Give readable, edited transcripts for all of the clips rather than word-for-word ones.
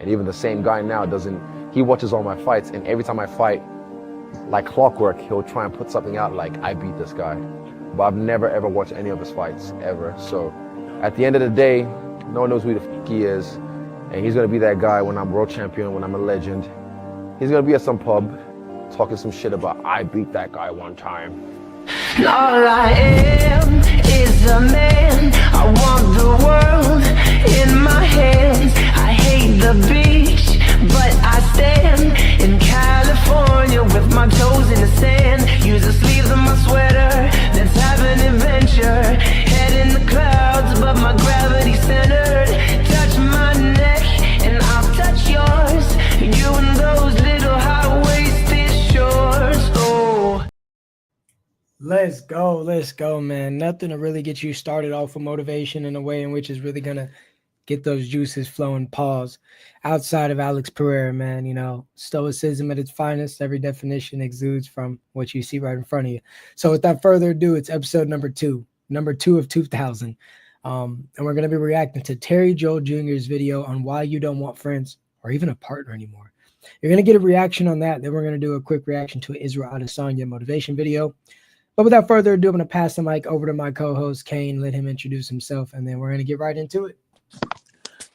And even the same guy now he watches all my fights, and every time I fight, like clockwork, he'll try and put something out like, I beat this guy. But I've never ever watched any of his fights, ever. So at the end of the day, no one knows who the f he is. And he's gonna be that guy when I'm world champion, when I'm a legend. He's gonna be at some pub, talking some shit about, I beat that guy one time. All I am is a man. I want the world in my hands. I hate the beach, but I stand in California with my toes in the sand. Use the sleeves of my sweater, let's have an adventure. Head in the clouds, but my gravity centered. Touch my neck and I'll touch yours. You and those little high-waisted shorts. Oh. Let's go, man. Nothing to really get you started off with motivation in a way in which is really going to get those juices flowing. Pause. Outside of Alex Pereira, man, you know, stoicism at its finest. Every definition exudes from what you see right in front of you. So without further ado, it's episode number two of 2000. And we're going to be reacting to Terry Joel Jr.'s video on why you don't want friends or even a partner anymore. You're going to get a reaction on that. Then we're going to do a quick reaction to an Israel Adesanya motivation video. But without further ado, I'm going to pass the mic over to my co-host, Kane, let him introduce himself, and then we're going to get right into it.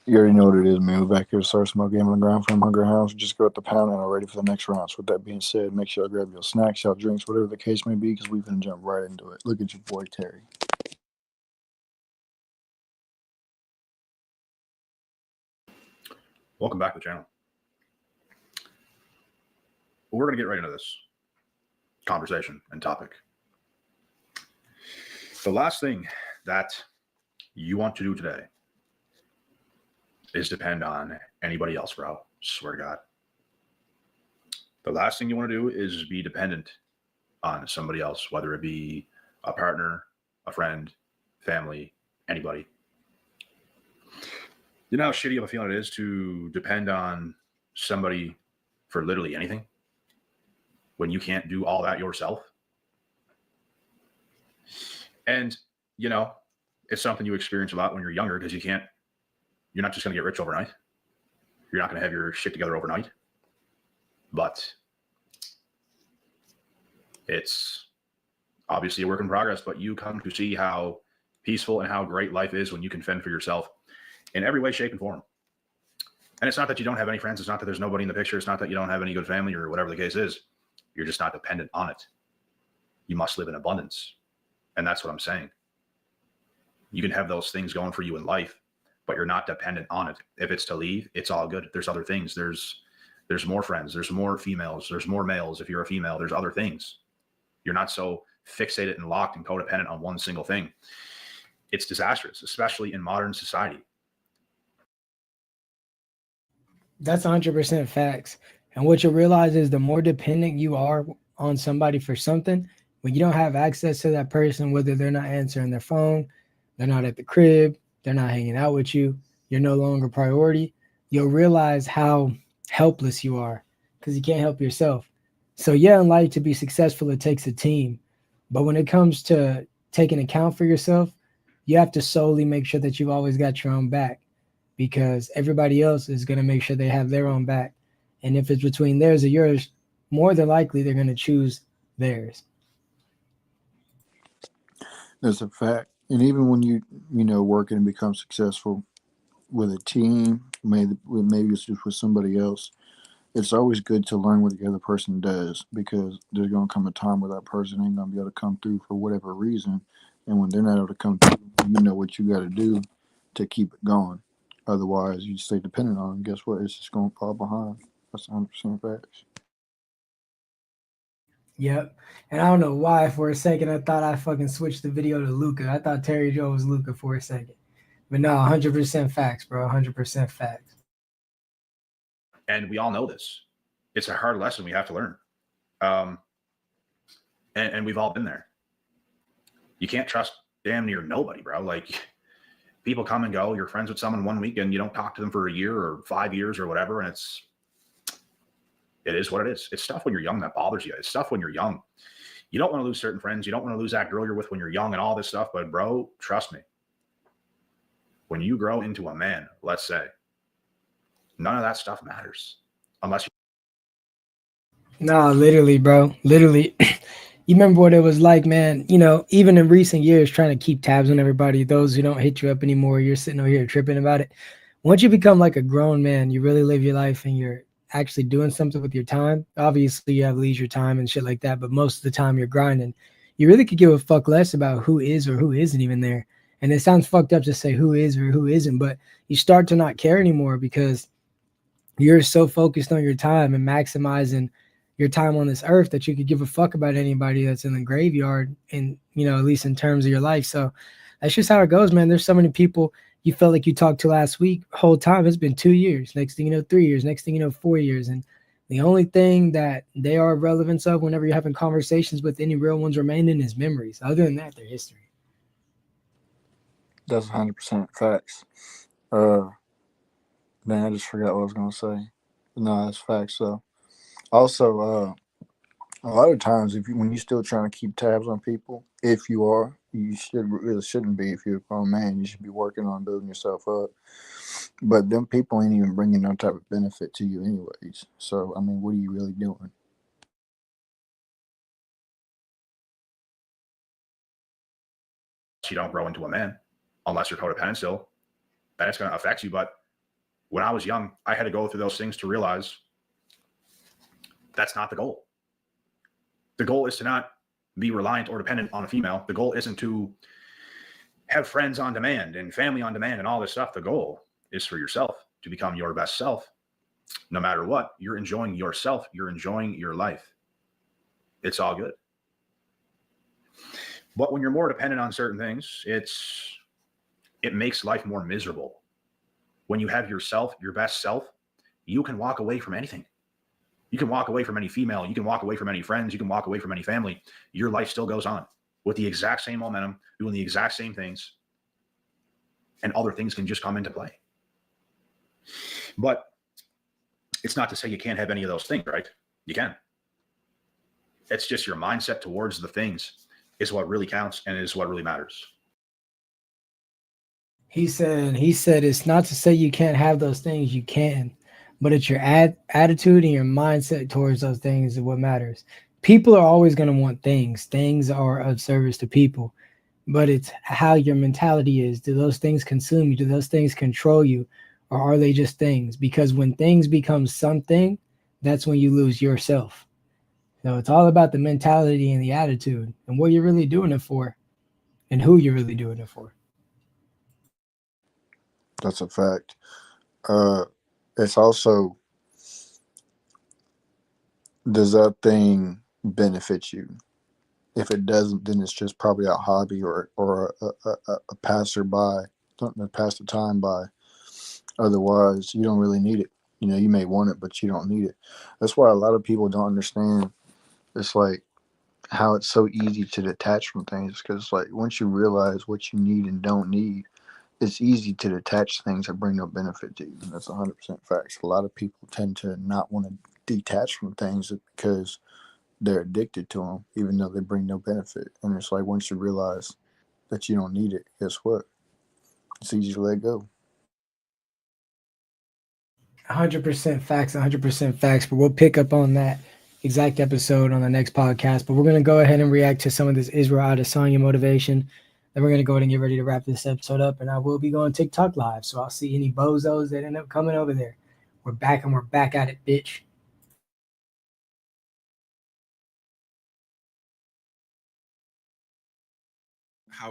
You already know what it is, man. We're back here to start Smoke Game on the Ground from Hunger House. Just go at the pound and are ready for the next round. So with that being said, make sure you grab your snacks, your drinks, whatever the case may be, because we're going to jump right into it. Look at your boy, Terry. Welcome back to the channel. We're going to get right into this conversation and topic. The last thing that you want to do today is depend on anybody else, bro. Swear to God. The last thing you want to do is be dependent on somebody else, whether it be a partner, a friend, family, anybody. You know how shitty of a feeling it is to depend on somebody for literally anything when you can't do all that yourself? And, you know, it's something you experience a lot when you're younger because you're not just going to get rich overnight. You're not going to have your shit together overnight. But it's obviously a work in progress, but you come to see how peaceful and how great life is when you can fend for yourself in every way, shape, and form. And it's not that you don't have any friends. It's not that there's nobody in the picture. It's not that you don't have any good family or whatever the case is. You're just not dependent on it. You must live in abundance. And that's what I'm saying. You can have those things going for you in life, but you're not dependent on it. If it's to leave, it's all good. There's other things. There's more friends. There's more females. There's more males. If you're a female, there's other things. You're not so fixated and locked and codependent on one single thing. It's disastrous, especially in modern society. That's 100% facts. And what you'll realize is the more dependent you are on somebody for something, when you don't have access to that person, whether they're not answering their phone, they're not at the crib, they're not hanging out with you, you're no longer a priority, you'll realize how helpless you are because you can't help yourself. So yeah, in life, to be successful, it takes a team. But when it comes to taking account for yourself, you have to solely make sure that you've always got your own back, because everybody else is going to make sure they have their own back. And if it's between theirs or yours, more than likely they're going to choose theirs. That's a fact. And even when you work and become successful with a team, maybe it's just with somebody else, it's always good to learn what the other person does, because there's going to come a time where that person ain't going to be able to come through for whatever reason. And when they're not able to come through, you know what you got to do to keep it going. Otherwise, you stay dependent on them. Guess what? It's just going to fall behind. That's 100% facts. Yep. And I don't know why for a second I thought I fucking switched the video to Luca. I thought Terry Joel was Luca for a second. But no, 100% facts, bro. 100% facts. And we all know this. It's a hard lesson we have to learn. And we've all been there. You can't trust damn near nobody, bro. Like, people come and go. You're friends with someone one week and you don't talk to them for a year or 5 years or whatever. And it is what it is. It's stuff when you're young that bothers you. It's stuff when you're young. You don't want to lose certain friends. You don't want to lose that girl you're with when you're young and all this stuff. But bro, trust me, when you grow into a man, let's say, None of that stuff matters unless you Nah, literally, bro. Literally. You remember what it was like, man, even in recent years, trying to keep tabs on everybody, those who don't hit you up anymore, you're sitting over here tripping about it. Once you become like a grown man, you really live your life and you're actually doing something with your time. Obviously, you have leisure time and shit like that, but most of the time you're grinding. You really could give a fuck less about who is or who isn't even there. And it sounds fucked up to say who is or who isn't, but you start to not care anymore because you're so focused on your time and maximizing your time on this earth that you could give a fuck about anybody that's in the graveyard, and at least in terms of your life. So that's just how it goes, man. There's so many people you felt like you talked to last week. Whole time it's been 2 years. Next thing you know, 3 years. Next thing you know, 4 years. And the only thing that they are relevance of whenever you're having conversations with any real ones remaining is memories. Other than that, they're history. That's 100% facts. Man, I just forgot what I was gonna say. No, that's facts. So, also, a lot of times, when you're still trying to keep tabs on people, if you are, you shouldn't be. If you're a grown man, you should be working on building yourself up. But them people ain't even bringing no type of benefit to you, anyways. So, I mean, what are you really doing? don't grow into a man, unless you're codependent still, then it's going to affect you. But when I was young, I had to go through those things to realize that's not the goal. The goal is to not be reliant or dependent on a female. The goal isn't to have friends on demand and family on demand and all this stuff. The goal is for yourself to become your best self. No matter what, you're enjoying yourself. You're enjoying your life. It's all good. But when you're more dependent on certain things, it makes life more miserable. When you have yourself, your best self, you can walk away from anything. You can walk away from any female. You can walk away from any friends. You can walk away from any family. Your life still goes on with the exact same momentum, doing the exact same things. And other things can just come into play. But it's not to say you can't have any of those things, right? You can. It's just your mindset towards the things is what really counts and is what really matters. He said it's not to say you can't have those things, you can, but it's your attitude and your mindset towards those things is what matters. People are always going to want things. Things are of service to people, but it's how your mentality is. Do those things consume you? Do those things control you? Or are they just things? Because when things become something, that's when you lose yourself. So it's all about the mentality and the attitude and what you're really doing it for and who you're really doing it for. That's a fact. It's also, does that thing benefit you? If it doesn't, then it's just probably a hobby or a passerby, something to pass the time by. Otherwise, you don't really need it. You may want it, but you don't need it. That's why a lot of people don't understand. It's like how it's so easy to detach from things, because like once you realize what you need and don't need, it's easy to detach things that bring no benefit to you. And that's 100% facts. A lot of people tend to not want to detach from things because they're addicted to them, even though they bring no benefit. And it's like once you realize that you don't need it, guess what? It's easy to let go. 100% facts, 100% facts. But we'll pick up on that exact episode on the next podcast. But we're going to go ahead and react to some of this Israel Adesanya motivation. Then we're going to go ahead and get ready to wrap this episode up. And I will be going TikTok live. So I'll see any bozos that end up coming over there. We're back and we're back at it, bitch.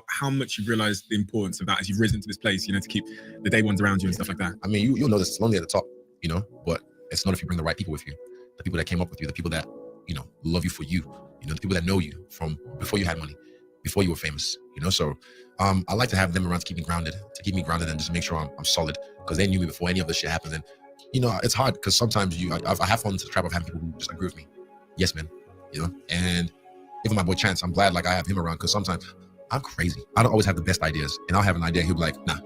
How much you've realized the importance of that as you've risen to this place, to keep the day ones around you and stuff like that. I mean, you'll know this, it's lonely at the top, but it's not if you bring the right people with you, the people that came up with you, the people that, love you for you, the people that know you from before you had money, before you were famous, so I like to have them around to keep me grounded and just make sure I'm solid, because they knew me before any of this shit happened. And, it's hard because sometimes I have fallen into the trap of having people who just agree with me. Yes, man, and even my boy Chance, I'm glad I have him around, because sometimes I'm crazy. I don't always have the best ideas, and I'll have an idea. He'll be like, nah.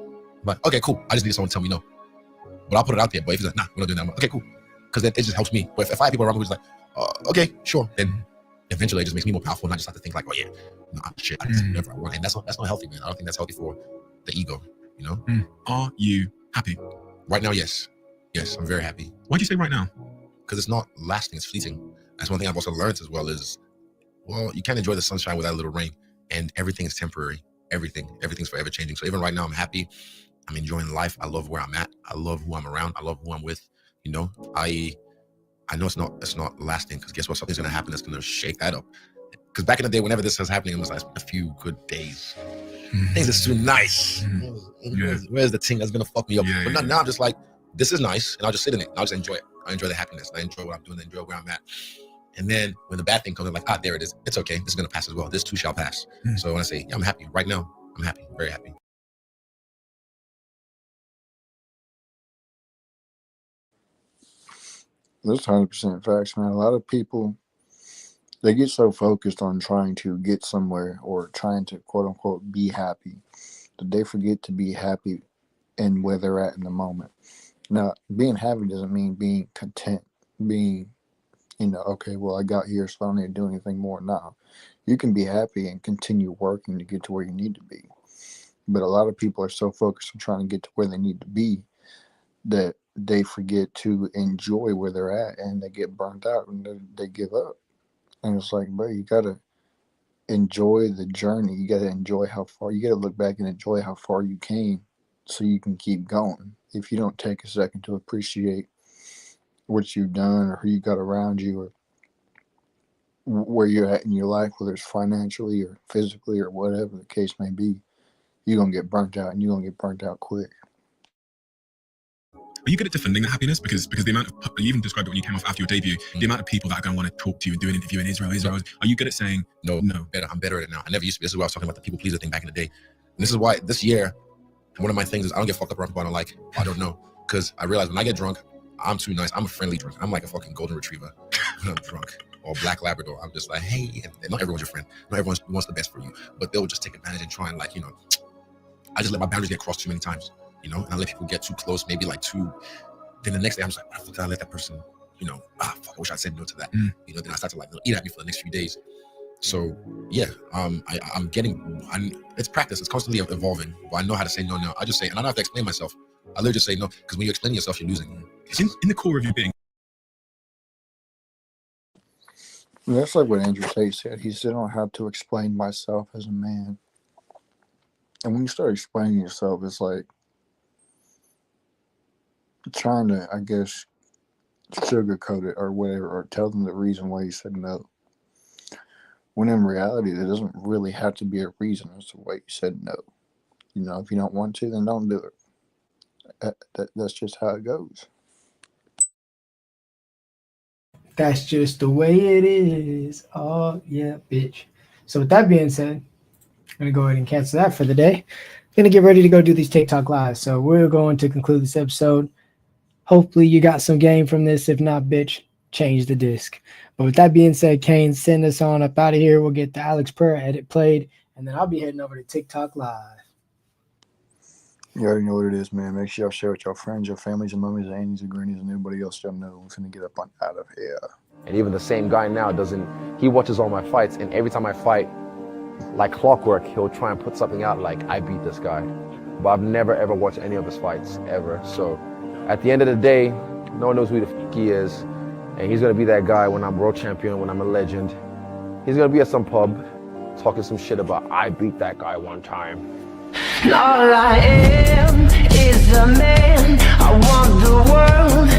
But okay, cool. I just need someone to tell me no. But I'll put it out there. But if he's like, nah, we're not doing that. I'm like, okay, cool. Because it just helps me. But if I have people around me who's like, okay, sure, then eventually it just makes me more powerful, and I just have to think oh yeah, no, shit, I just never want. And that's not healthy, man. I don't think that's healthy for the ego. Are you happy? Right now, yes. Yes, I'm very happy. Why'd you say right now? Because it's not lasting, it's fleeting. That's one thing I've also learned as well is, well, you can't enjoy the sunshine without a little rain, and everything is temporary. Everything's forever changing. So even right now, I'm happy. I'm enjoying life. I love where I'm at. I love who I'm around. I love who I'm with. You know, I know it's not lasting, because guess what? Something's gonna happen that's gonna shake that up. Because back in the day, whenever this was happening, it was like a few good days. Things are too nice. Where's the thing that's gonna fuck me up? But now I'm just like, this is nice, and I'll just sit in it. And I'll just enjoy it. I enjoy the happiness. I enjoy what I'm doing. I enjoy where I'm at. And then when the bad thing comes, I'm like, there it is. It's okay. This is gonna pass as well. This too shall pass. So when I say, yeah, I'm happy right now, I'm happy, very happy. That's 100% facts, man. A lot of people, they get so focused on trying to get somewhere or trying to quote unquote be happy that they forget to be happy in where they're at in the moment. Now, being happy doesn't mean being content, being, okay, well, I got here, so I don't need to do anything more. No, you can be happy and continue working to get to where you need to be. But a lot of people are so focused on trying to get to where they need to be that they forget to enjoy where they're at, and they get burnt out and they give up. And it's like, bro, you gotta enjoy the journey. You gotta enjoy how far. You gotta look back and enjoy how far you came, so you can keep going. If you don't take a second to appreciate what you've done or who you got around you or where you're at in your life, whether it's financially or physically or whatever the case may be, you're gonna get burnt out, and you're gonna get burnt out quick. Are you good at defending that happiness? Because the amount of, you even described it when you came off after your debut, the amount of people that are going to want to talk to you and do an interview in Israel. Are you good at saying no? I'm better at it now. I never used to be. This is why I was talking about the people pleaser thing back in the day. And this is why this year, one of my things is I don't get fucked up around people I don't like. I don't know. Because I realize when I get drunk, I'm too nice. I'm a friendly drunk. I'm like a fucking golden retriever when I'm drunk. Or black Labrador. I'm just like, hey, and not everyone's your friend. Not everyone wants the best for you. But they'll just take advantage and try and I just let my boundaries get crossed too many times. And I let people get too close, maybe then the next day I'm just like, why the fuck did I let that person, fuck, I wish I said no to that. Then I start to eat at me for the next few days. So yeah, it's practice. It's constantly evolving. But I know how to say no now. I just say, and I don't have to explain myself. I literally just say no, because when you're explaining yourself, you're losing. It's in the core of you being. That's like what Andrew Tate said. He said, I don't have to explain myself as a man. And when you start explaining yourself, it's like trying to, I guess, sugarcoat it or whatever, or tell them the reason why you said no. When in reality, there doesn't really have to be a reason as to why you said no. If you don't want to, then don't do it. That's just how it goes. That's just the way it is. Oh, yeah, bitch. So with that being said, I'm going to go ahead and cancel that for the day. I'm going to get ready to go do these TikTok lives. So we're going to conclude this episode. Hopefully you got some game from this. If not, bitch, change the disc. But with that being said, Kane, send us on up out of here. We'll get the Alex Prayer edit played, and then I'll be heading over to TikTok live. You already know what it is, man. Make sure y'all share with your friends, your families, your mummies, your aunties, your grannies, and everybody else y'all know. We're finna get up on out of here. And even the same guy now he watches all my fights, and every time I fight, like clockwork, he'll try and put something out like, I beat this guy. But I've never ever watched any of his fights, ever. So at the end of the day, no one knows who the fuck he is. And he's gonna be that guy when I'm world champion, when I'm a legend. He's gonna be at some pub, talking some shit about, I beat that guy one time. All I am is a man. I want the world